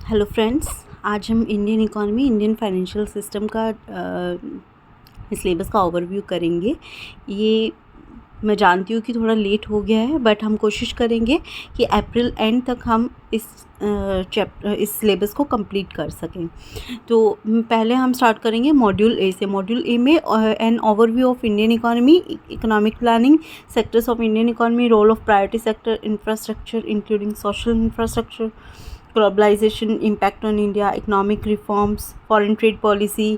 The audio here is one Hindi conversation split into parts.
हेलो फ्रेंड्स, आज हम Indian economy, Indian financial system का सिलेबस का ओवरव्यू करेंगे। ये मैं जानती हूँ कि थोड़ा लेट हो गया है, बट हम कोशिश करेंगे कि अप्रैल एंड तक हम इस इस सिलेबस को कंप्लीट कर सकें। तो पहले हम स्टार्ट करेंगे मॉड्यूल ए से। मॉड्यूल ए में an overview of Indian economy, economic planning, sectors of Indian economy, role of priority sector, infrastructure including social infrastructure, globalization impact on India, economic reforms, foreign trade policy,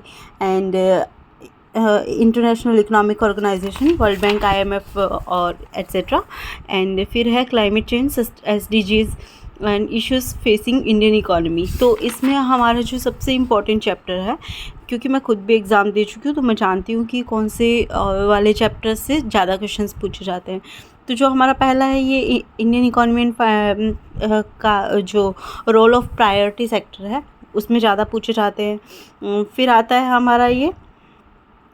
and international economic organisation, World Bank, IMF और एट्सेट्रा। एंड फिर है climate change, SDGs and issues facing Indian economy. तो इसमें हमारा जो सबसे इम्पॉर्टेंट चैप्टर है, क्योंकि मैं खुद भी एग्ज़ाम दे चुकी हूँ तो मैं जानती हूँ कि कौन से वाले चैप्टर से ज़्यादा क्वेश्चंस पूछे जाते हैं। तो जो हमारा पहला है ये इंडियन इकॉनमी का जो रोल ऑफ प्रायोरिटी सेक्टर है उसमें ज़्यादा पूछे जाते हैं। फिर आता है हमारा ये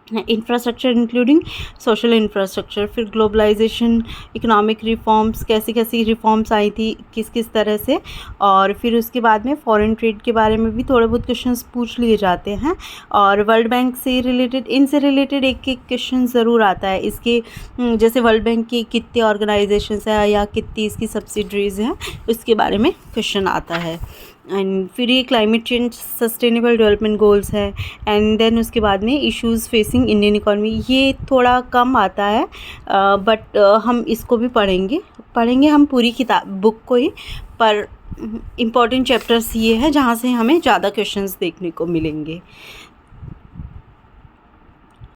इंफ्रास्ट्रक्चर इंक्लूडिंग सोशल इंफ्रास्ट्रक्चर, फिर ग्लोबलाइजेशन, इकोनॉमिक रिफॉर्म्स, कैसी कैसी रिफॉर्म्स आई थी, किस किस तरह से, और फिर उसके बाद में फॉरेन ट्रेड के बारे में भी थोड़े बहुत क्वेश्चंस पूछ लिए जाते हैं। और वर्ल्ड बैंक से रिलेटेड, इनसे रिलेटेड एक एक क्वेश्चन ज़रूर आता है। इसके जैसे वर्ल्ड बैंक की कितने ऑर्गेनाइजेशंस हैं या कितनी इसकी सब्सिडरीज हैं, उसके बारे में क्वेश्चन आता है। एंड फिर ये climate change, sustainable development goals है। एंड देन उसके बाद में इश्यूज़ फेसिंग इंडियन इकॉनमी, ये थोड़ा कम आता है, बट हम इसको भी पढ़ेंगे हम पूरी किताब बुक को ही। पर इम्पॉर्टेंट चैप्टर्स ये है जहाँ से हमें ज़्यादा क्वेश्चंस देखने को मिलेंगे।